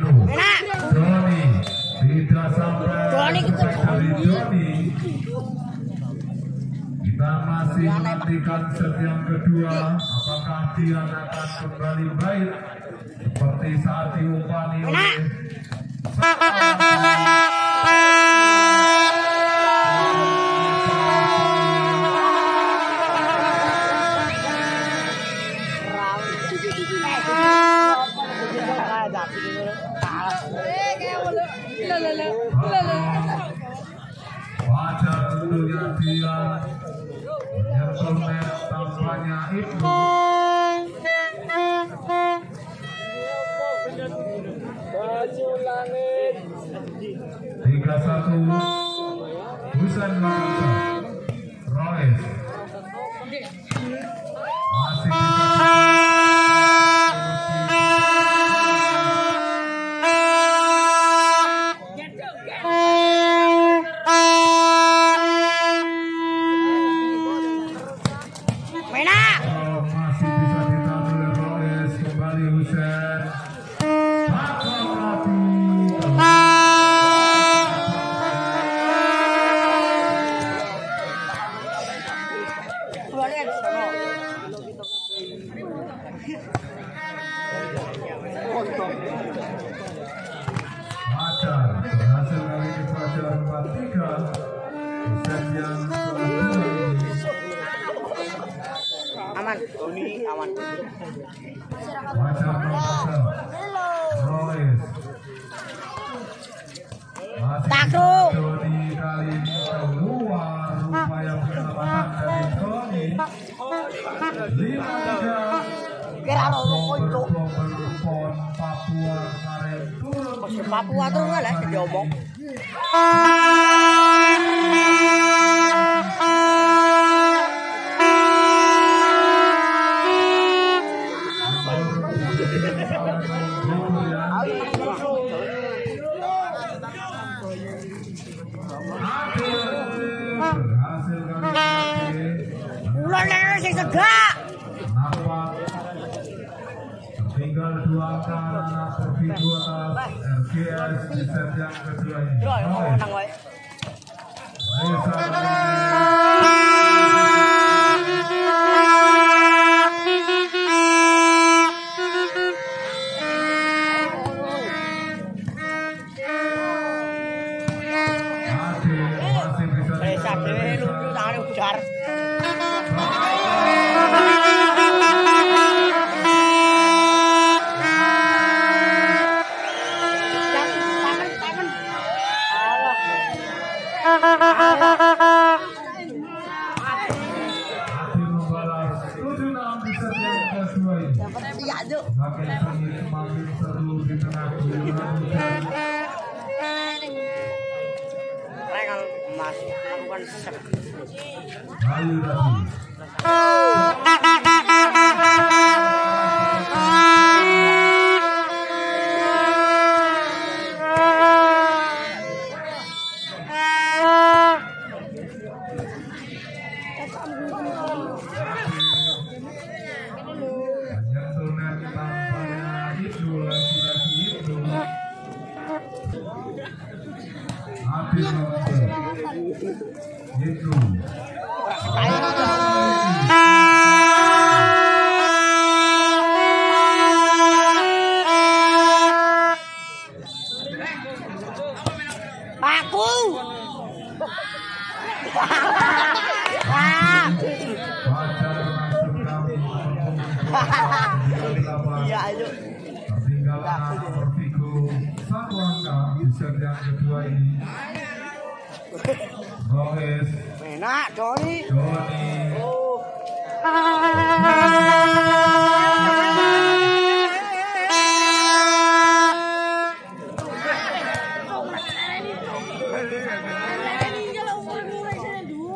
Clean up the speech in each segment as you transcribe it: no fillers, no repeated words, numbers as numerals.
Doni tidak sampai dari Doni. Kita masih menantikan set yang kedua. Apakah dia akan kembali baik seperti saat diumpani oleh wajar tentunya dia menyentuh tampaknya itu. Baju langit 3-1 Husain Makassar Royce masih berhasil kali ini Fajar 4-3 set yang aman, ini aman. Fajar Makassar Royce masih Doni kali ini keluar upaya penyelamatan dari Doni 5-3 Papua kemarin turun Papua tuh lah diomong. Ular sing segak. Tinggal 2 angka bervideo atas RGS di set yang kedua ini. Semakin seru di tengah guyuran hujan. Regal Mas lakukan Bayu Radi. Itu aku. Iya itu. Tertinggal Orvigo 1 angka di set yang kedua ini. Royce Enak Doni.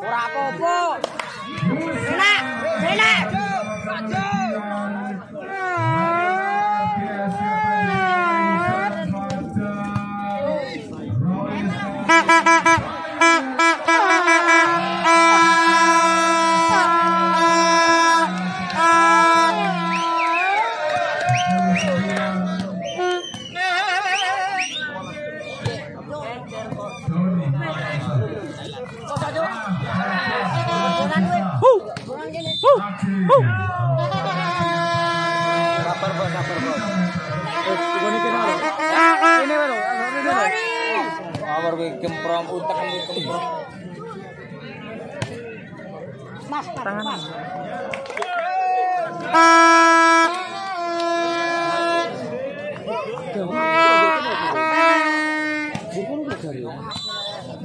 Ora apa-apa. Enak. Sabar bos. Ini kenal. Ini baru. Awar kemprong utak kemprong. Mas, tangan. Mas.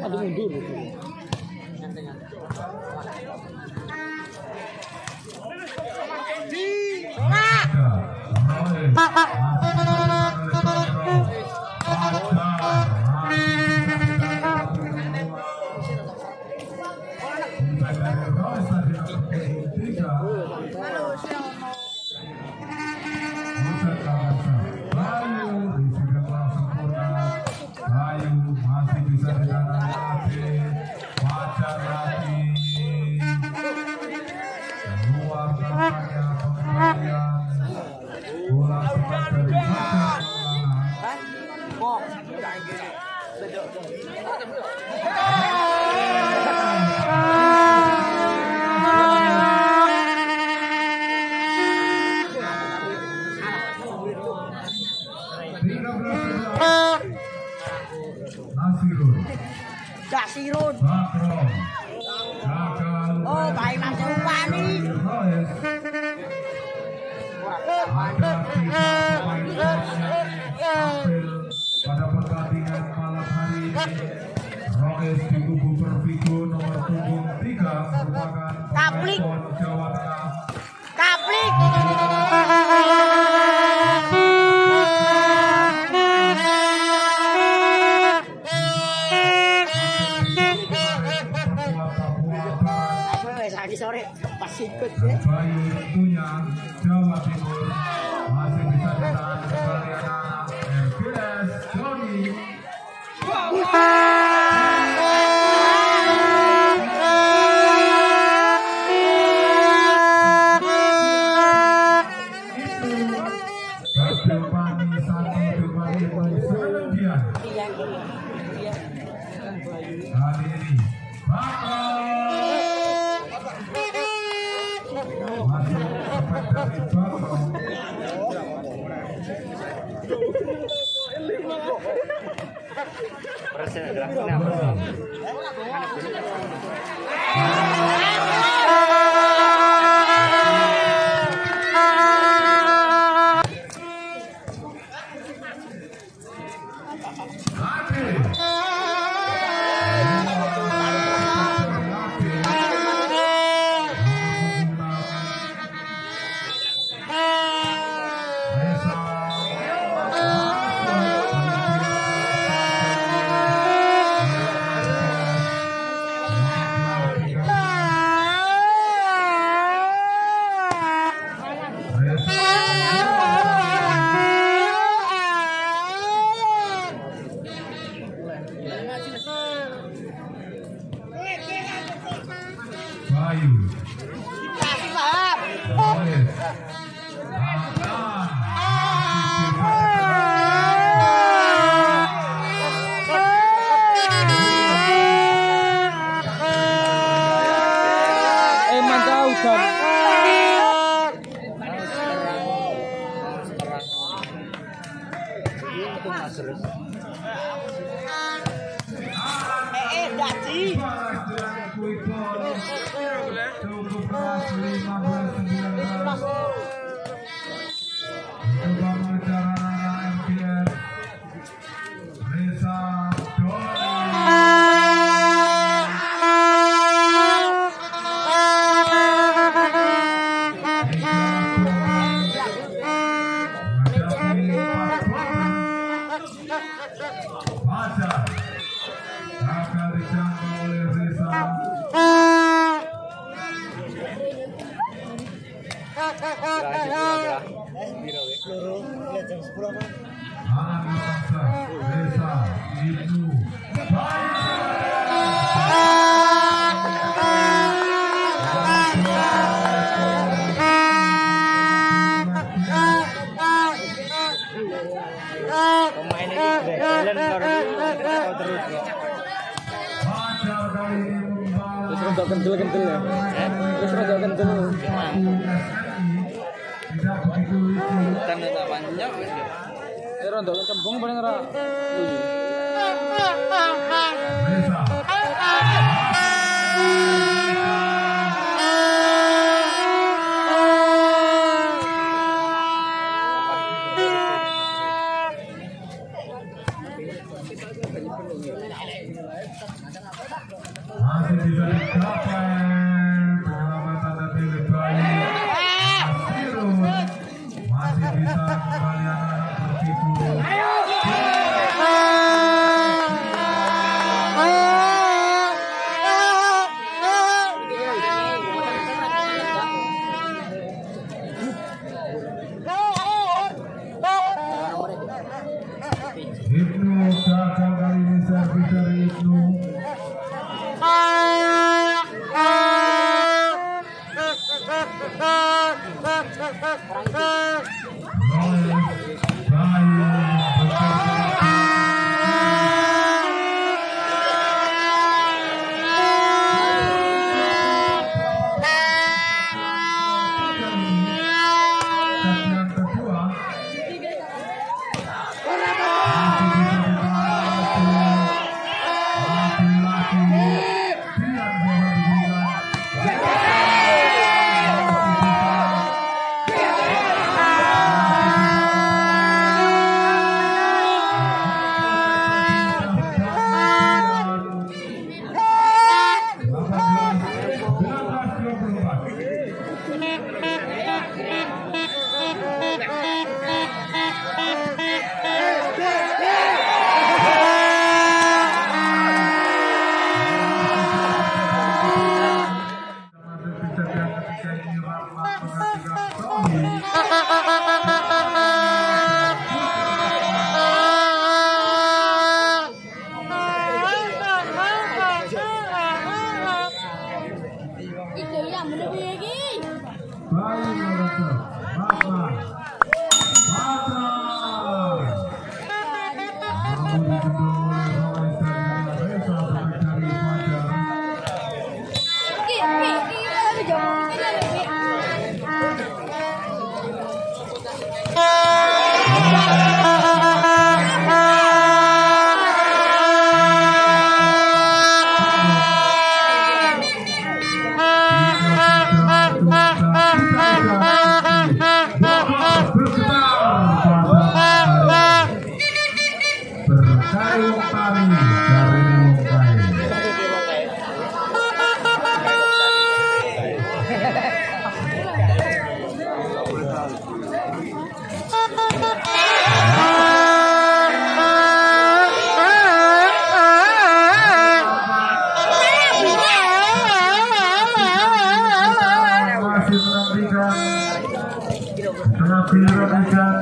Aduh mundur. Kasirun. Oh, baik Mas Rupani. Pada pertandingan malam hari ini, Roes di kubu Pervigo nomor punggung 3 merupakan pemain Jawa Tengah. Kaplik. Sore pas ikut ya. Bayu tentunya Jawa Timur masih bisa ditahan kembali anak RPS Joni. Berdepan satu kembali Selandia. Kali ini Bayu. Mantau kan. Daci. Pemain ini terus. Rada kendel-kendel ya. Terus rada kendel. Tidak begitu lucu. Tanda tak panjang. Rada kembung paling ora. Reza. Masih bisa dicapai penyelamatan dari Lebay Asirun, masih bisa kembali anak-anak Persiku. Ibnu gagal kali ini servis dari Ibnu.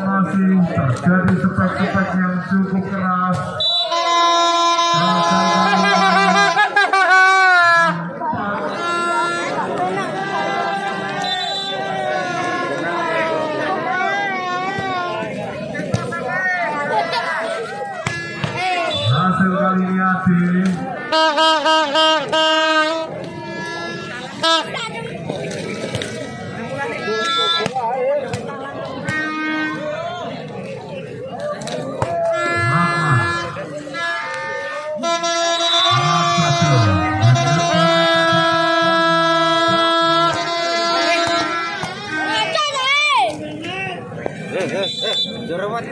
Masih terjadi spek-spek yang cukup keras. Hasil kali ini adil. Jerawat.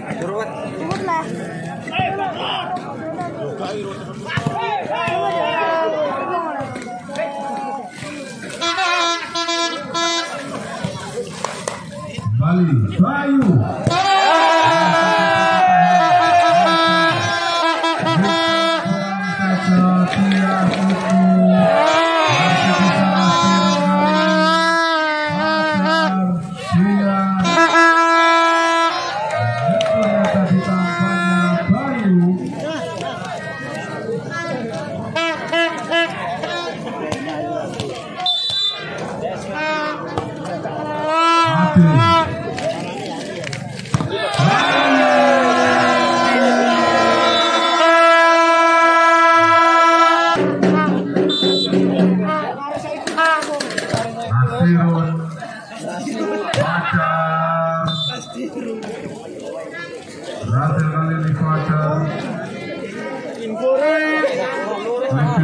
Bali Bayu. Ayo.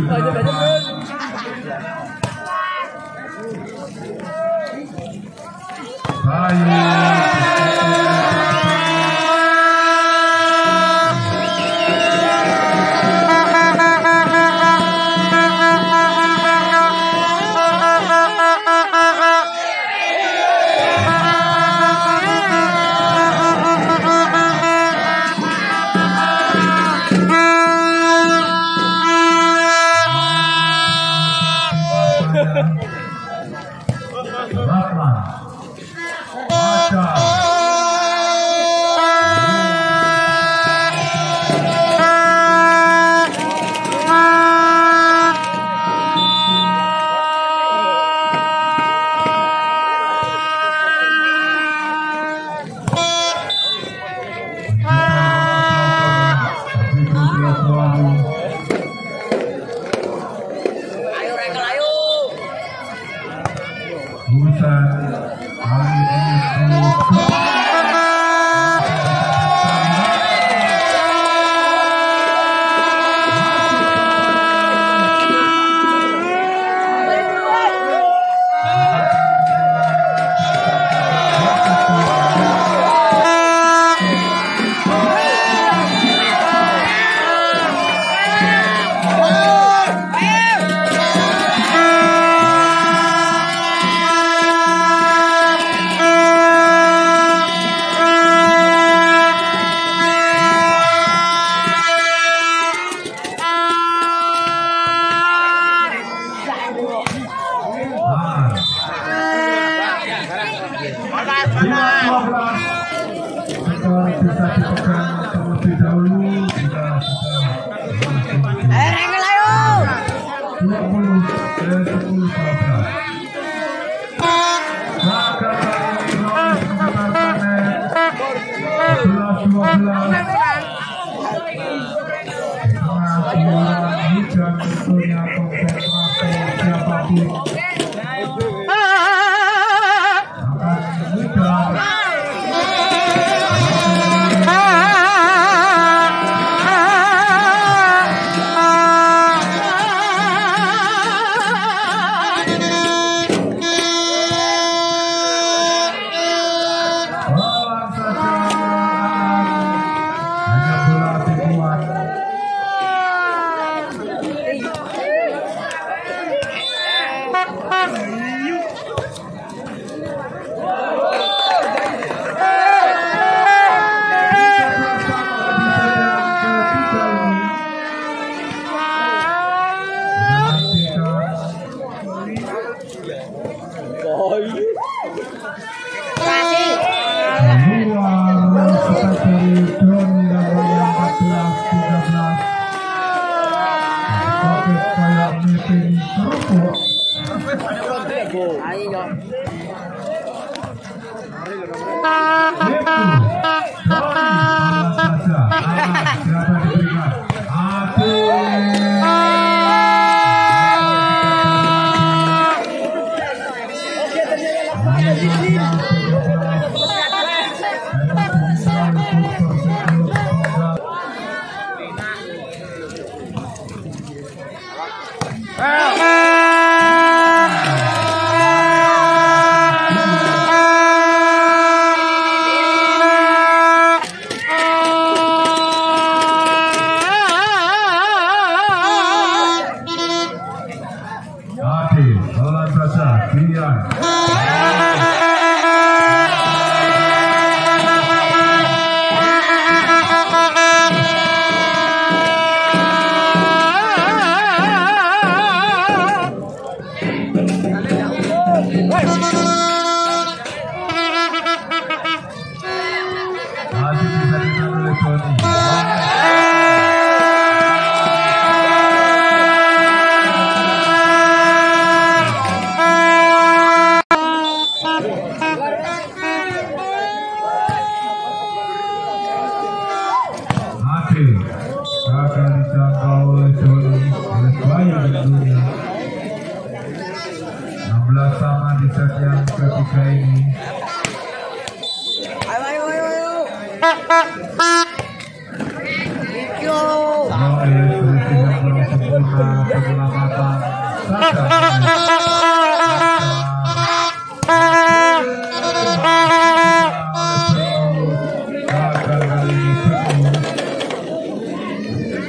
sempurna penyelamatan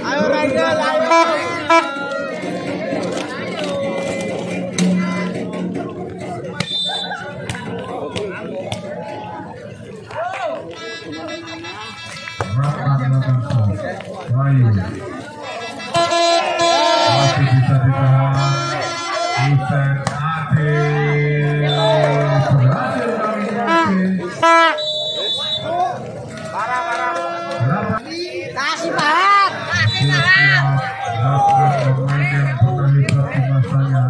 Ayo Rangga, ayo. masih bisa ditahan. Hussein Ade berhasil kali ini. Kasih Pak. Kasih Pak. Lakukan pemain yang pernah hebat di masanya.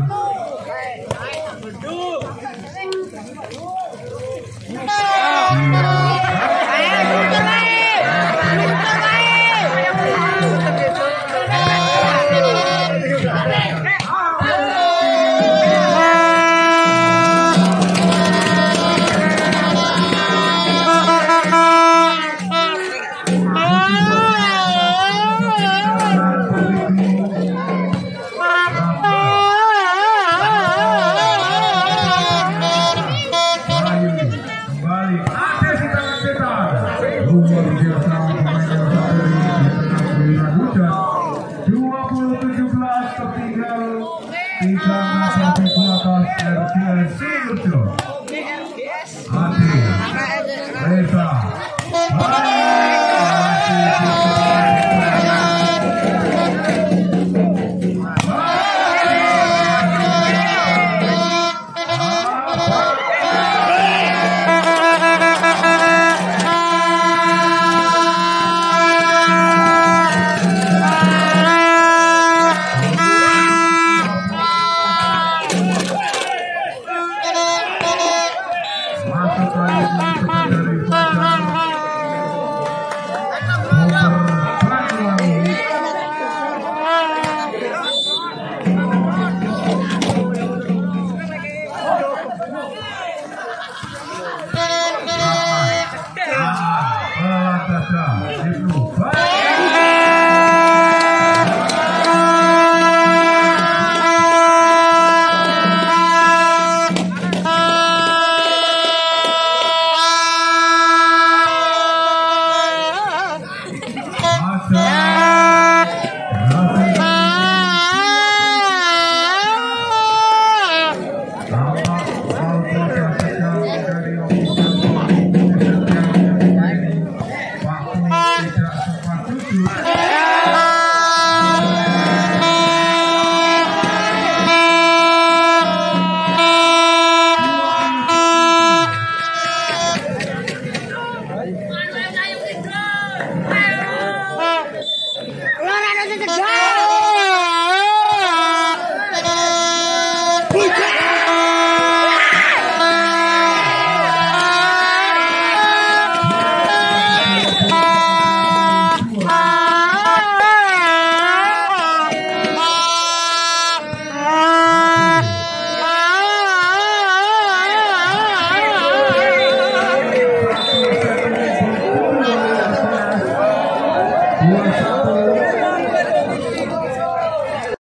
Keluar ada